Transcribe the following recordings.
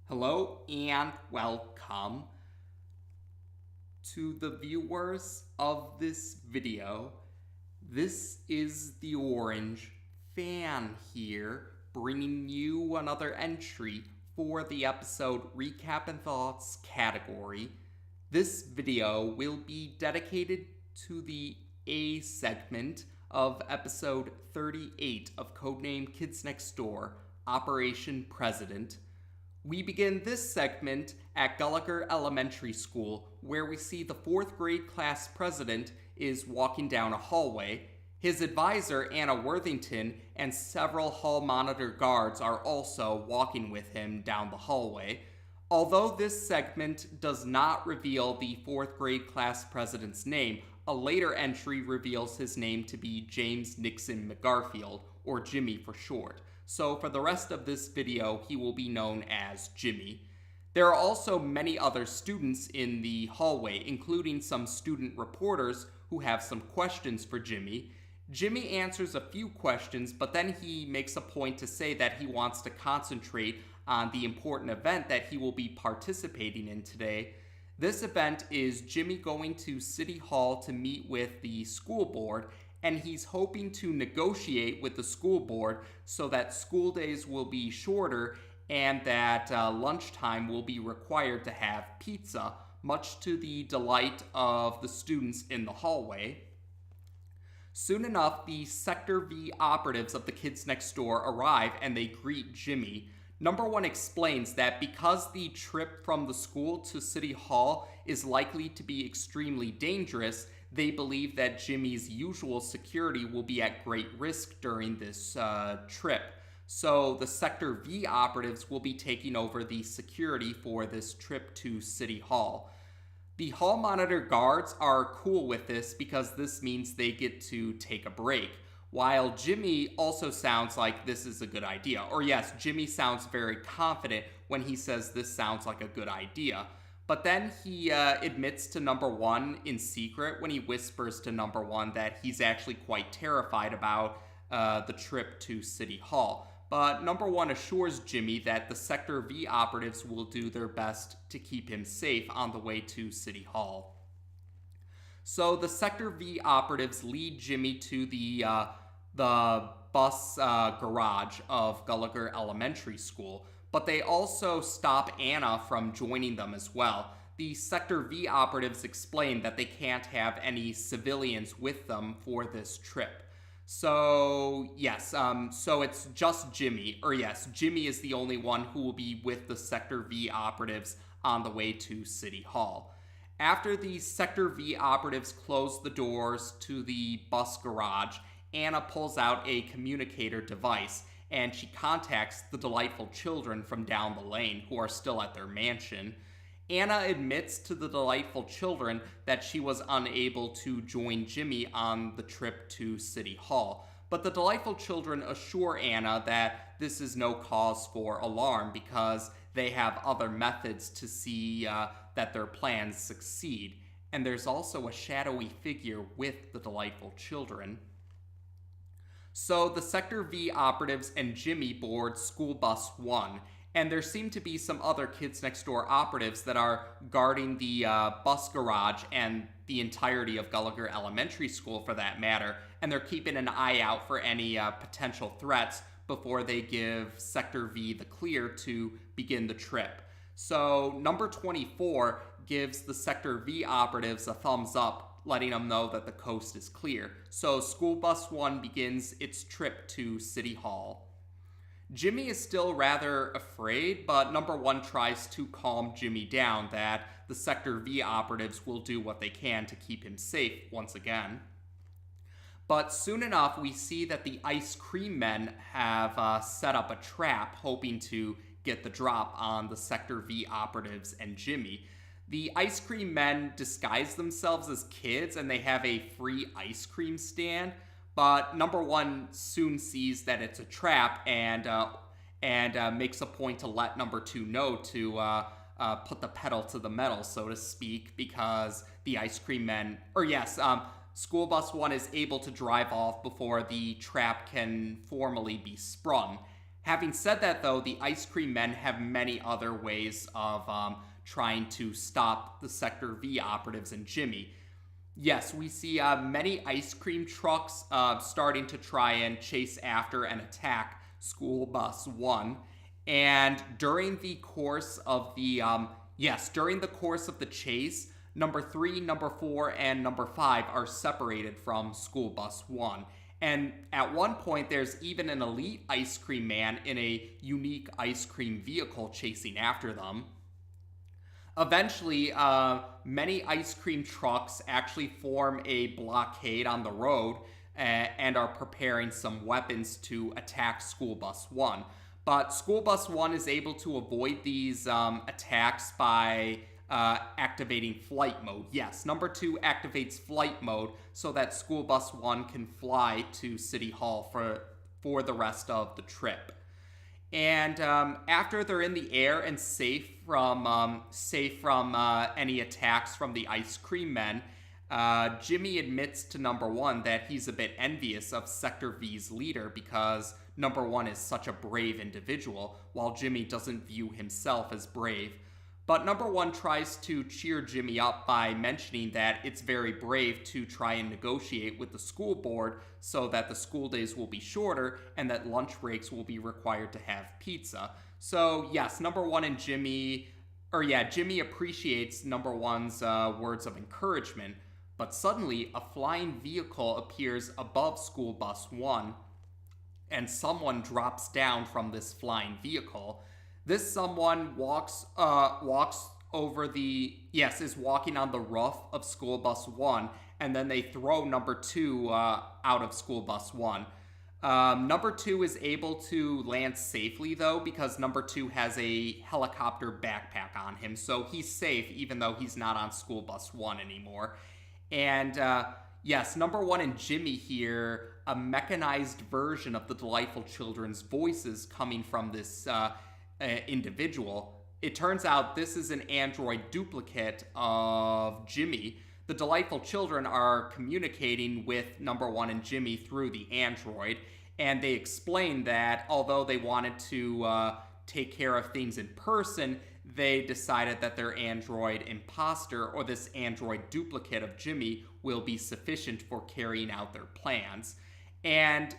Hello and welcome to the viewers of this video. This is the Orange Fan here, bringing you another entry for the episode Recap and Thoughts category. This video will be dedicated to the A segment of episode 38 of Codename Kids Next Door, Operation President. We begin this segment at Gallagher Elementary School, where we see the 4th grade class president is walking down a hallway. His advisor, Anna Worthington, and several hall monitor guards are also walking with him down the hallway. Although this segment does not reveal the 4th grade class president's name, a later entry reveals his name to be James Nixon McGarfield, or Jimmy for short. So for the rest of this video, he will be known as Jimmy. There are also many other students in the hallway, including some student reporters who have some questions for Jimmy. Jimmy answers a few questions, but then he makes a point to say that he wants to concentrate on the important event that he will be participating in today. This event is Jimmy going to City Hall to meet with the school board, and he's hoping to negotiate with the school board so that school days will be shorter and that lunchtime will be required to have pizza, much to the delight of the students in the hallway. Soon enough, the Sector V operatives of the Kids Next Door arrive and they greet Jimmy. Number 1 explains that because the trip from the school to City Hall is likely to be extremely dangerous, they believe that Jimmy's usual security will be at great risk during this trip. So the Sector V operatives will be taking over the security for this trip to City Hall. The hall monitor guards are cool with this because this means they get to take a break, while Jimmy also sounds like this is a good idea. Or yes, Jimmy sounds very confident when he says this sounds like a good idea. But then he admits to Number 1 in secret when he whispers to Number 1 that he's actually quite terrified about the trip to City Hall. But Number 1 assures Jimmy that the Sector V operatives will do their best to keep him safe on the way to City Hall. So the Sector V operatives lead Jimmy to the bus garage of Gallagher Elementary School, but they also stop Anna from joining them as well. The Sector V operatives explain that they can't have any civilians with them for this trip. So, yes, so it's just Jimmy, or yes, Jimmy is the only one who will be with the Sector V operatives on the way to City Hall. After the Sector V operatives close the doors to the bus garage, Anna pulls out a communicator device, and she contacts the delightful children from down the lane who are still at their mansion. Anna admits to the delightful children that she was unable to join Jimmy on the trip to City Hall, but the delightful children assure Anna that this is no cause for alarm because they have other methods to see that their plans succeed, and there's also a shadowy figure with the delightful children. So the Sector V operatives and Jimmy board School Bus 1, and there seem to be some other Kids Next Door operatives that are guarding the bus garage and the entirety of Gallagher Elementary School for that matter, and they're keeping an eye out for any potential threats before they give Sector V the clear to begin the trip. So Number 24 gives the Sector V operatives a thumbs up, letting them know that the coast is clear. So School Bus 1 begins its trip to City Hall. Jimmy is still rather afraid, but Number 1 tries to calm Jimmy down that the Sector V operatives will do what they can to keep him safe once again. But soon enough, we see that the ice cream men have set up a trap, hoping to get the drop on the Sector V operatives and Jimmy. The ice cream men disguise themselves as kids, and they have a free ice cream stand. But Number 1 soon sees that it's a trap and makes a point to let Number 2 know to put the pedal to the metal, so to speak, because the ice cream men, School Bus 1 is able to drive off before the trap can formally be sprung. Having said that, though, the ice cream men have many other ways of trying to stop the Sector V operatives and Jimmy. Yes, we see many ice cream trucks starting to try and chase after and attack School Bus 1. And during the course of the chase, number 3, number 4, and number 5 are separated from School Bus 1. And at one point, there's even an elite ice cream man in a unique ice cream vehicle chasing after them. Eventually, many ice cream trucks actually form a blockade on the road and are preparing some weapons to attack School Bus 1. But School Bus 1 is able to avoid these attacks by activating flight mode. Yes, number 2 activates flight mode so that School Bus 1 can fly to City Hall for the rest of the trip. And after they're in the air and safe from any attacks from the ice cream men, Jimmy admits to number 1 that he's a bit envious of Sector V's leader because number 1 is such a brave individual, while Jimmy doesn't view himself as brave. But number 1 tries to cheer Jimmy up by mentioning that it's very brave to try and negotiate with the school board so that the school days will be shorter and that lunch breaks will be required to have pizza. So yes, Jimmy appreciates number 1's words of encouragement, but suddenly a flying vehicle appears above School Bus 1 and someone drops down from this flying vehicle. This someone is walking on the roof of School Bus 1, and then they throw number 2 out of School Bus 1. Number 2 is able to land safely, though, because number 2 has a helicopter backpack on him, so he's safe even though he's not on School Bus 1 anymore. And number 1 and Jimmy hear a mechanized version of the Delightful Children's voices coming from this individual. It turns out this is an android duplicate of Jimmy. The Delightful Children are communicating with number 1 and Jimmy through the android, and they explain that although they wanted to take care of things in person, they decided that their android imposter, or this android duplicate of Jimmy, will be sufficient for carrying out their plans. And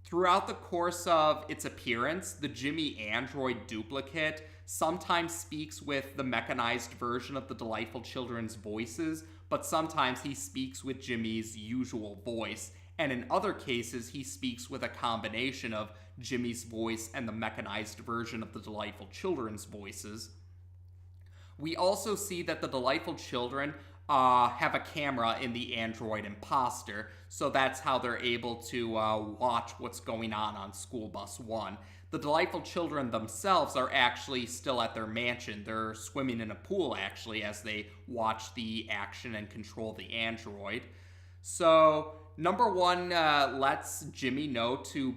throughout the course of its appearance, the Jimmy android duplicate sometimes speaks with the mechanized version of the Delightful Children's voices, but sometimes he speaks with Jimmy's usual voice, and in other cases he speaks with a combination of Jimmy's voice and the mechanized version of the Delightful Children's voices. We also see that the Delightful Children have a camera in the android imposter, so that's how they're able to watch what's going on School Bus 1. The Delightful Children themselves are actually still at their mansion. They're swimming in a pool, actually, as they watch the action and control the android. So, number 1 lets Jimmy know to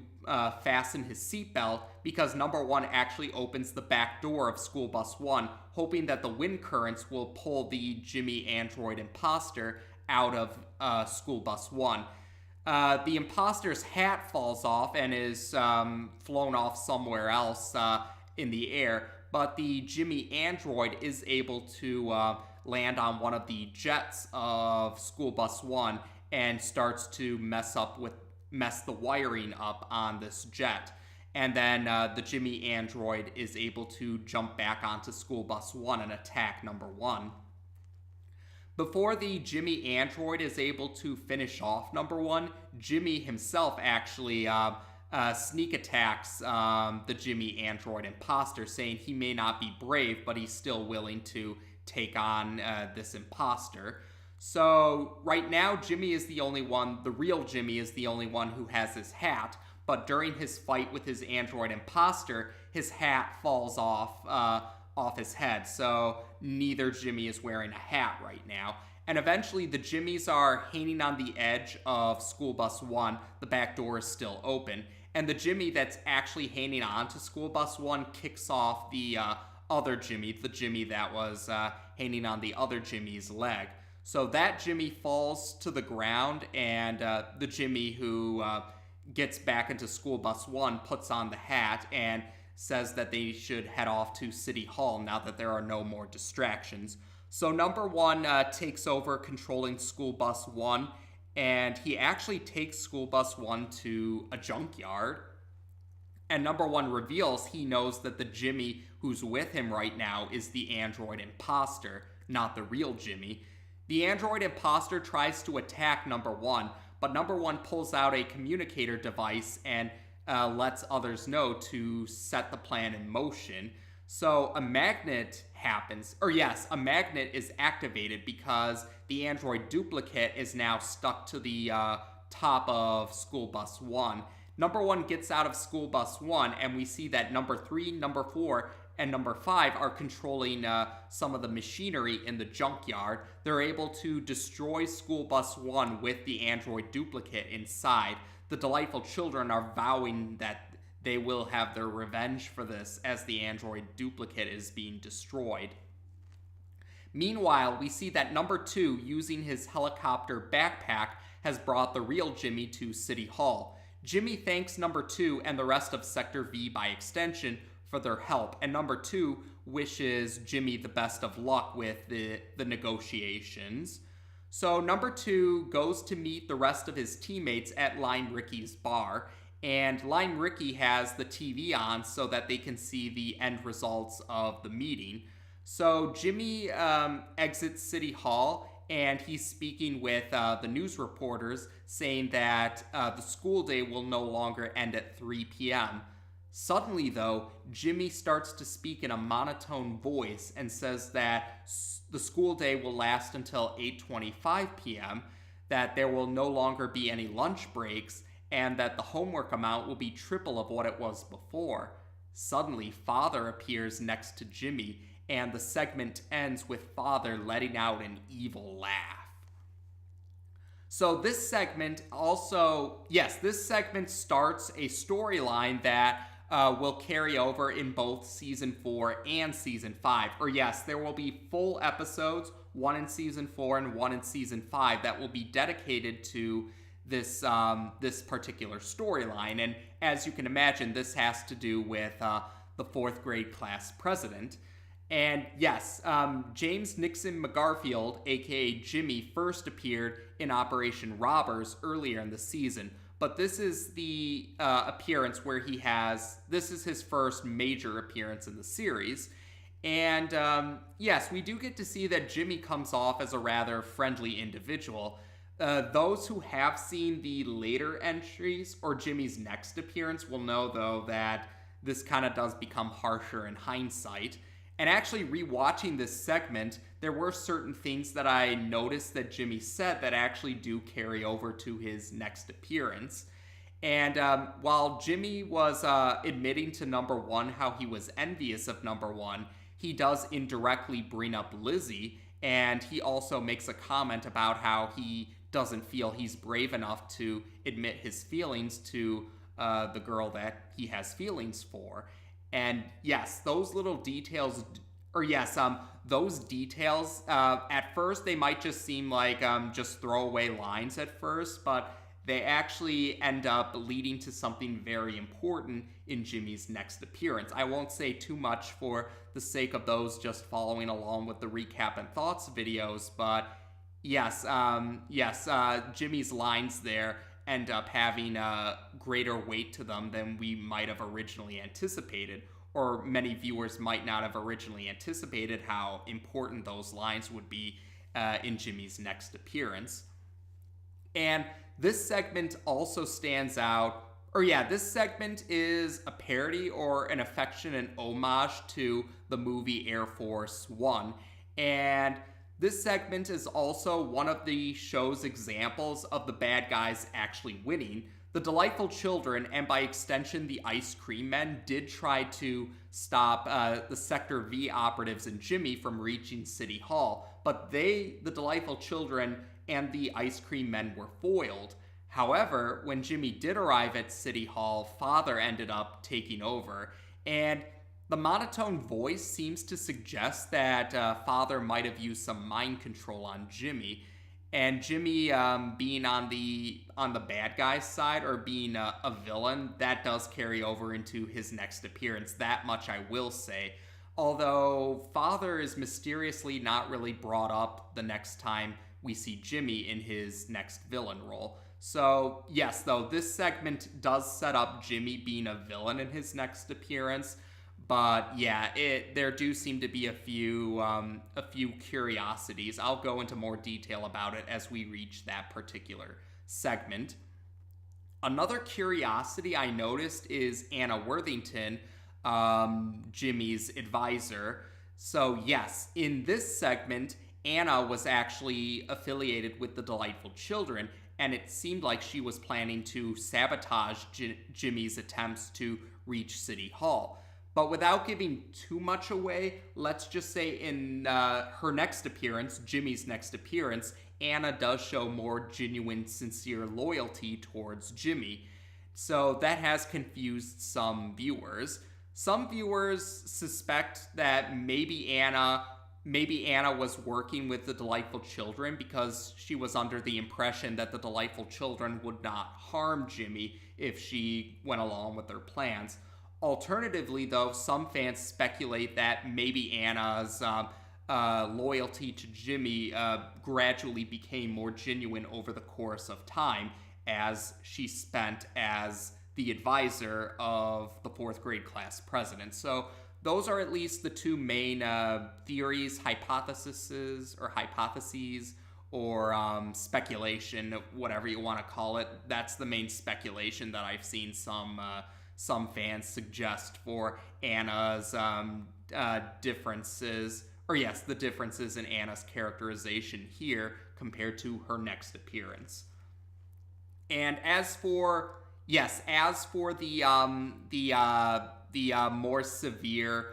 fasten his seatbelt because number 1 actually opens the back door of School Bus 1, hoping that the wind currents will pull the Jimmy android imposter out of School Bus 1. The imposter's hat falls off and is flown off somewhere else in the air, but the Jimmy android is able to land on one of the jets of School Bus 1 and starts to mess the wiring up on this jet. And then the Jimmy android is able to jump back onto School Bus 1 and attack number 1. Before the Jimmy android is able to finish off number 1, Jimmy himself actually sneak attacks the Jimmy android imposter, saying he may not be brave, but he's still willing to take on this imposter. So right now, Jimmy is the only one, the real Jimmy is the only one who has his hat, but during his fight with his android imposter, his hat falls off his head, so neither Jimmy is wearing a hat right now. And eventually the Jimmys are hanging on the edge of School Bus 1, the back door is still open, and the Jimmy that's actually hanging on to School Bus 1 kicks off the other Jimmy, the Jimmy that was hanging on the other Jimmy's leg. So that Jimmy falls to the ground, and the Jimmy who gets back into school bus 1, puts on the hat, and says that they should head off to City Hall now that there are no more distractions. So number 1 takes over controlling school bus 1, and he actually takes school bus 1 to a junkyard. And number 1 reveals he knows that the Jimmy who's with him right now is the android imposter, not the real Jimmy. The android imposter tries to attack number 1, but number 1 pulls out a communicator device and lets others know to set the plan in motion. So a magnet happens, a magnet is activated because the android duplicate is now stuck to the top of school bus 1. Number 1 gets out of school bus 1, and we see that number 3, number 4, and number 5 are controlling some of the machinery in the junkyard. They're able to destroy school bus 1 with the android duplicate inside. The delightful children are vowing that they will have their revenge for this as the android duplicate is being destroyed. Meanwhile, we see that number 2, using his helicopter backpack, has brought the real Jimmy to City Hall. Jimmy thanks number 2 and the rest of Sector V by extension for their help, and number 2 wishes Jimmy the best of luck with the negotiations. So number 2 goes to meet the rest of his teammates at Lime Ricky's bar, and Lime Ricky has the TV on so that they can see the end results of the meeting. So Jimmy exits City Hall, and he's speaking with the news reporters, saying that the school day will no longer end at 3 p.m. Suddenly, though, Jimmy starts to speak in a monotone voice and says that the school day will last until 8:25 p.m., that there will no longer be any lunch breaks, and that the homework amount will be triple of what it was before. Suddenly, Father appears next to Jimmy, and the segment ends with Father letting out an evil laugh. So this segment starts a storyline that will carry over in both Season 4 and Season 5. There will be full episodes, one in Season 4 and one in Season 5, that will be dedicated to this particular storyline. And as you can imagine, this has to do with the 4th grade class president. And yes, James Nixon McGarfield, aka Jimmy, first appeared in Operation Robbers earlier in the season. But this is the appearance where this is his first major appearance in the series. And yes, we do get to see that Jimmy comes off as a rather friendly individual. Those who have seen the later entries or Jimmy's next appearance will know, though, that this kind of does become harsher in hindsight. And actually rewatching this segment, there were certain things that I noticed that Jimmy said that actually do carry over to his next appearance. And while Jimmy was admitting to number 1 how he was envious of number 1, he does indirectly bring up Lizzie, and he also makes a comment about how he doesn't feel he's brave enough to admit his feelings to the girl that he has feelings for. And yes, those little details, those details, at first they might just seem like just throwaway lines at first, but they actually end up leading to something very important in Jimmy's next appearance. I won't say too much for the sake of those just following along with the recap and thoughts videos, but yes, Jimmy's lines there end up having a greater weight to them than we might have originally anticipated, or many viewers might not have originally anticipated how important those lines would be in Jimmy's next appearance. And this segment also stands out, this segment is a parody or an affectionate homage to the movie Air Force One, and this segment is also one of the show's examples of the bad guys actually winning. The delightful children, and by extension the ice cream men, did try to stop the Sector V operatives and Jimmy from reaching City Hall, but the delightful children and the ice cream men were foiled. However, when Jimmy did arrive at City Hall, Father ended up taking over, and the monotone voice seems to suggest that Father might have used some mind control on Jimmy. And Jimmy being on the bad guy's side, or being a villain, that does carry over into his next appearance. That much I will say. Although Father is mysteriously not really brought up the next time we see Jimmy in his next villain role. So yes, though, this segment does set up Jimmy being a villain in his next appearance. But yeah, there do seem to be a few curiosities. I'll go into more detail about it as we reach that particular segment. Another curiosity I noticed is Anna Worthington, Jimmy's advisor. So yes, in this segment, Anna was actually affiliated with the Delightful Children, and it seemed like she was planning to sabotage Jimmy's attempts to reach City Hall. But without giving too much away, let's just say in her next appearance, Jimmy's next appearance, Anna does show more genuine, sincere loyalty towards Jimmy. So that has confused some viewers. Some viewers suspect that maybe Anna was working with the Delightful Children because she was under the impression that the Delightful Children would not harm Jimmy if she went along with their plans. Alternatively, though, some fans speculate that maybe Anna's loyalty to Jimmy gradually became more genuine over the course of time as she spent as the advisor of the fourth grade class president. So those are at least the two main theories, hypotheses, or speculation, whatever you want to call it. That's the main speculation that I've seen some fans suggest for Anna's differences, or yes, the differences in Anna's characterization here compared to her next appearance. And as for the more severe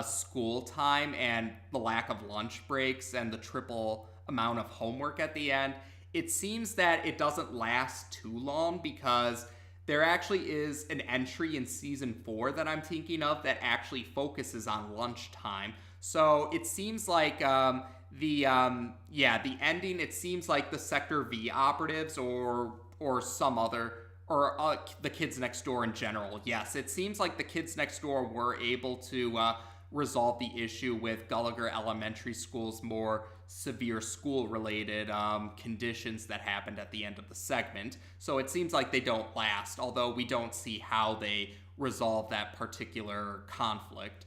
school time and the lack of lunch breaks and the triple amount of homework at the end, it seems that it doesn't last too long because there actually is an entry in season 4 that I'm thinking of that actually focuses on lunchtime. So it seems like the ending. It seems like the Sector V operatives or some other, or the kids next door in general. Yes, it seems like the kids next door were able to resolve the issue with Gallagher Elementary School's more severe school-related conditions that happened at the end of the segment. So it seems like they don't last, although we don't see how they resolve that particular conflict.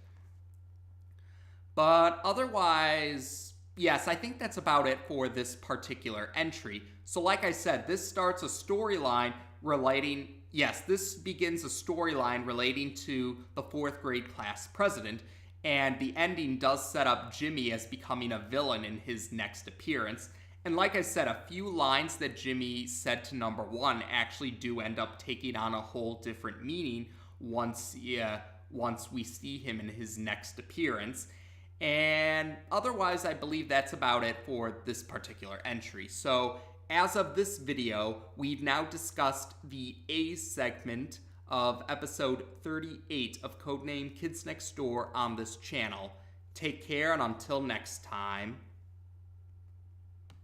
But otherwise, yes, I think that's about it for this particular entry. So like I said, this starts a storyline this begins a storyline relating to the fourth grade class president, and the ending does set up Jimmy as becoming a villain in his next appearance. And like I said, a few lines that Jimmy said to number 1 actually do end up taking on a whole different meaning once we see him in his next appearance. And otherwise, I believe that's about it for this particular entry. So as of this video, we've now discussed the A segment of episode 38 of Codename Kids Next Door on this channel. Take care, and until next time.